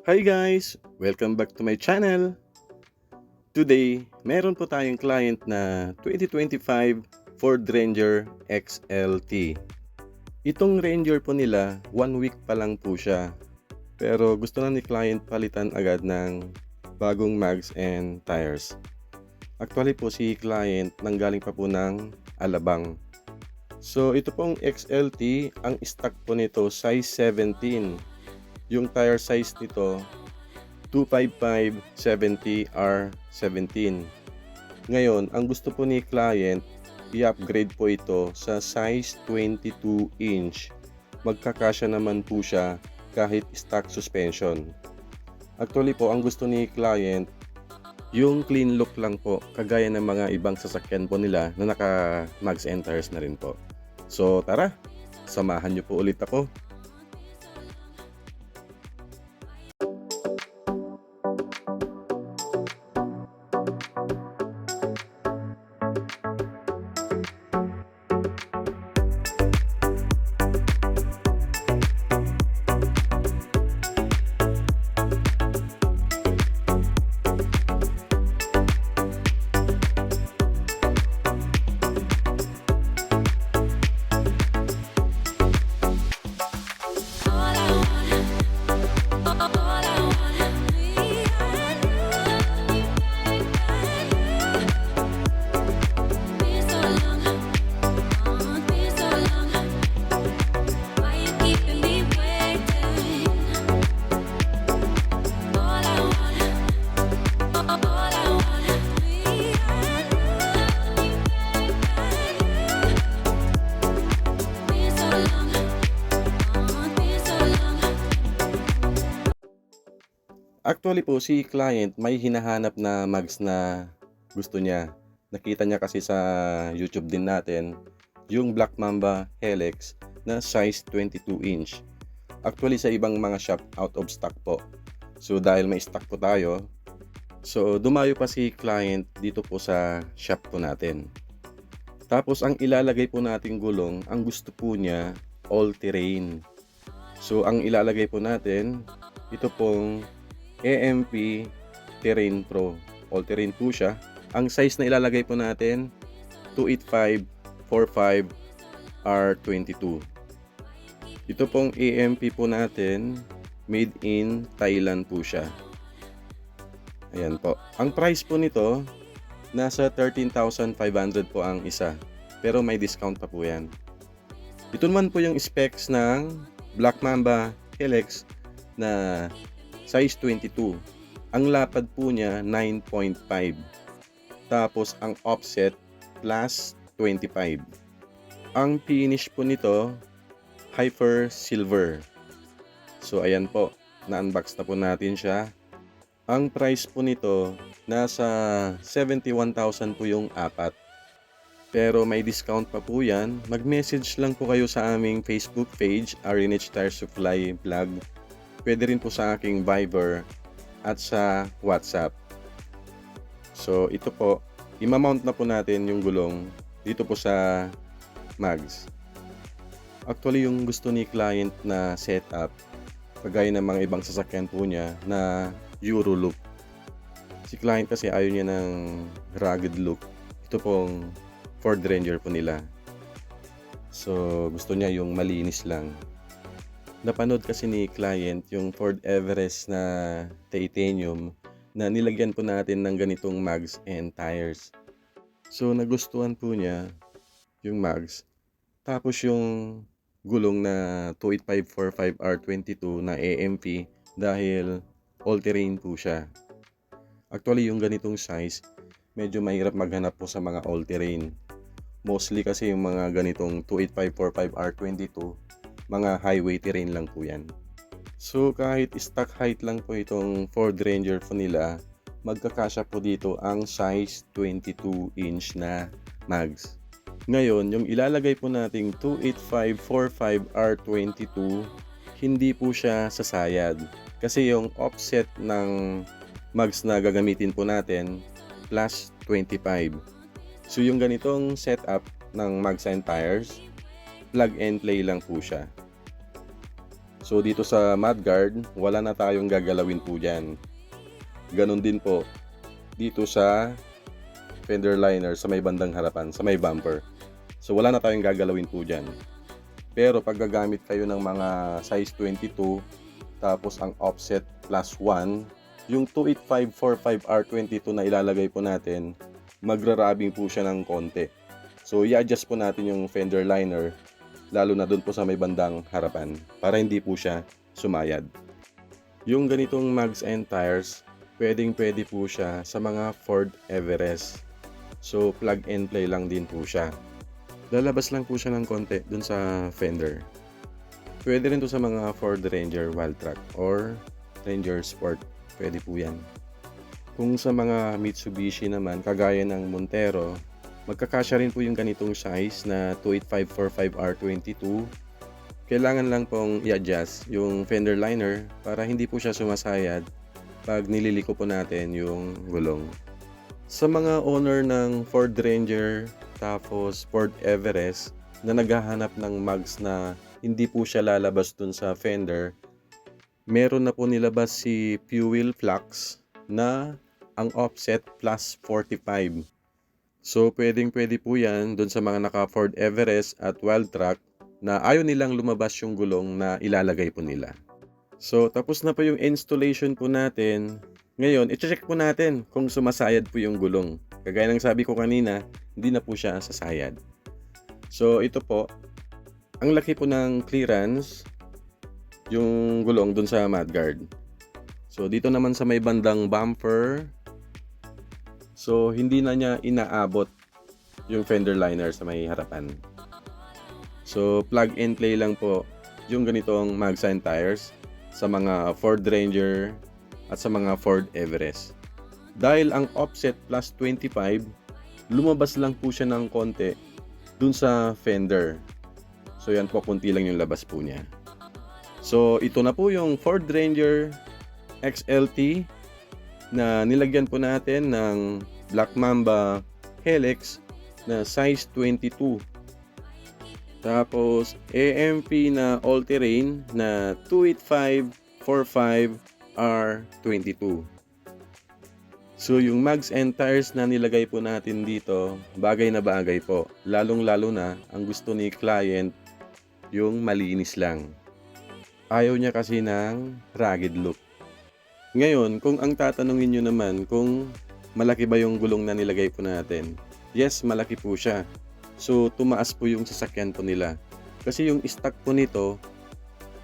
Hi guys! Welcome back to my channel. Today, meron po tayong client na 2025 Ford Ranger XLT. Itong Ranger po nila, 1 week pa lang po siya. Pero gusto na ni client palitan agad ng bagong mags and tires. Actually po si client nanggaling pa po ng Alabang. So ito pong XLT, ang stock po nito size 17. Yung tire size nito 255/70R17. Ngayon, ang gusto po ni client, i-upgrade po ito sa size 22 inch. Magkakasya naman po siya kahit stock suspension. Actually po, ang gusto ni client, yung clean look lang po, kagaya ng mga ibang sasakyan po nila na naka mags and tires na rin po. So tara, samahan niyo po ulit ako. Actually po si client may hinahanap na mags na gusto niya. Nakita niya kasi sa YouTube din natin yung Black Mamba Helix na size 22 inch. Actually sa ibang mga shop out of stock po. So dahil may stock po tayo, so dumayo pa si client dito po sa shop po natin. Tapos ang ilalagay po nating gulong, ang gusto po niya all terrain. So ang ilalagay po natin, ito pong AMP Terrain Pro. All terrain po siya. Ang size na ilalagay po natin 285/45R22. Ito pong AMP po natin, made in Thailand po siya. Ayan po. Ang price po nito nasa 13,500 po ang isa. Pero may discount pa po yan. Ito naman po yung specs ng Black Mamba Helix na size 22. Ang lapad po niya 9.5. Tapos ang offset plus 25. Ang finish po nito Hyper Silver. So ayan po, na-unbox na po natin siya. Ang price po nito nasa 71,000 po yung apat. Pero may discount pa po yan. Mag-message lang po kayo sa aming Facebook page, RNH Tire Supply Vlog. Pwede rin po sa aking Viber at sa WhatsApp. So ito po, imamount na po natin yung gulong dito po sa mags. Actually yung gusto ni client na setup, kagaya ng mga ibang sasakyan po niya na Euro look. Si client kasi ayaw niya ng rugged look. Ito pong Ford Ranger po nila. So gusto niya yung malinis lang. Napanood kasi ni client yung Ford Everest na titanium na nilagyan po natin ng ganitong mags and tires. So nagustuhan po niya yung mags. Tapos yung gulong na 285/45R22 na AMP dahil all-terrain po siya. Actually yung ganitong size, medyo mahirap maghanap po sa mga all-terrain. Mostly kasi yung mga ganitong 285/45R22 mga highway terrain lang po yan. So kahit stock height lang po itong Ford Ranger po nila, magkakasya po dito ang size 22 inch na mags. Ngayon, yung ilalagay po nating 285/45R22, hindi po siya sasayad. Kasi yung offset ng mags na gagamitin po natin, plus 25. So yung ganitong setup ng mags and tires, plug and play lang po siya. So dito sa mudguard, wala na tayong gagalawin po dyan. Ganon din po dito sa fender liner sa may bandang harapan, sa may bumper. So wala na tayong gagalawin po dyan. Pero pag gagamit kayo ng mga size 22, tapos ang offset plus 1, yung 28545R22 na ilalagay po natin, magra-rubbing po siya ng konti. So i-adjust po natin yung fender liner, lalo na dun po sa may bandang harapan, para hindi po siya sumayad. Yung ganitong mags and tires, pwedeng-pwede po siya sa mga Ford Everest. So plug and play lang din po siya. Lalabas lang po siya ng konti dun sa fender. Pwede rin to sa mga Ford Ranger Wildtrak or Ranger Sport. Pwede po yan. Kung sa mga Mitsubishi naman, kagaya ng Montero, magkakasya rin po yung ganitong size na 28545R22. Kailangan lang pong i-adjust yung fender liner para hindi po siya sumasayad pag nililiko po natin yung gulong. Sa mga owner ng Ford Ranger tapos Ford Everest na naghahanap ng mags na hindi po siya lalabas dun sa fender, meron na po nilabas si Fuel Flux na ang offset plus 45. So pwedeng-pwede po yan dun sa mga naka Ford Everest at Wildtrak na ayaw nilang lumabas yung gulong na ilalagay po nila. So tapos na po yung installation po natin. Ngayon, i-check po natin kung sumasayad po yung gulong. Kagaya ng sabi ko kanina, hindi na po siya sasayad. So ito po, ang laki po ng clearance yung gulong dun sa mudguard. So dito naman sa may bandang bumper, so hindi na niya inaabot yung fender liner sa may harapan. So plug and play lang po yung ganitong mags and tires sa mga Ford Ranger at sa mga Ford Everest. Dahil ang offset plus 25, lumabas lang po siya ng konti dun sa fender. So yan po, kunti lang yung labas po niya. So ito na po yung Ford Ranger XLT na nilagyan po natin ng Black Mamba Helix na size 22. Tapos AMP na all-terrain na 28545R22. So yung mags and tires na nilagay po natin dito, bagay na bagay po. Lalong-lalo na ang gusto ni client yung malinis lang. Ayaw niya kasi ng rugged look. Ngayon, kung ang tatanungin nyo naman kung malaki ba yung gulong na nilagay po natin, yes, malaki po siya. So tumaas po yung sasakyan po nila. Kasi yung stock po nito,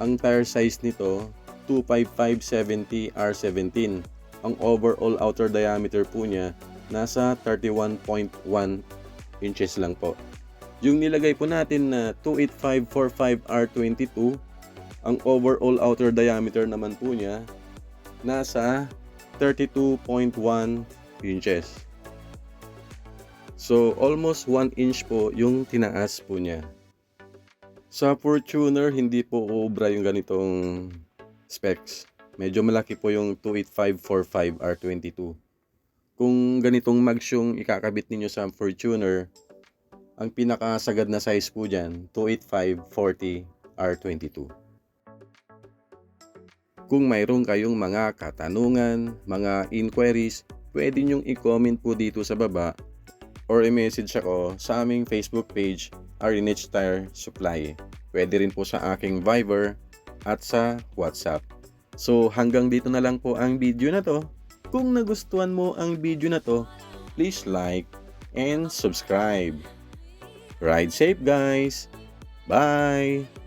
ang tire size nito, 255/70R17. Ang overall outer diameter po niya, nasa 31.1 inches lang po. Yung nilagay po natin na 28545R22, ang overall outer diameter naman po niya, nasa 32.1 inches. So, almost 1 inch po yung tinaas po niya. Sa Fortuner, hindi po uubra yung ganitong specs. Medyo malaki po yung 28545R22. Kung ganitong mags yung ikakabit ninyo sa Fortuner, ang pinakasagad na size po dyan, 28540R22. Kung mayroon kayong mga katanungan, mga inquiries, pwede nyong i-comment po dito sa baba or i-message ako sa aming Facebook page, RNH Tire Supply. Pwede rin po sa aking Viber at sa WhatsApp. So hanggang dito na lang po ang video na to. Kung nagustuhan mo ang video na to, please like and subscribe. Ride safe guys! Bye!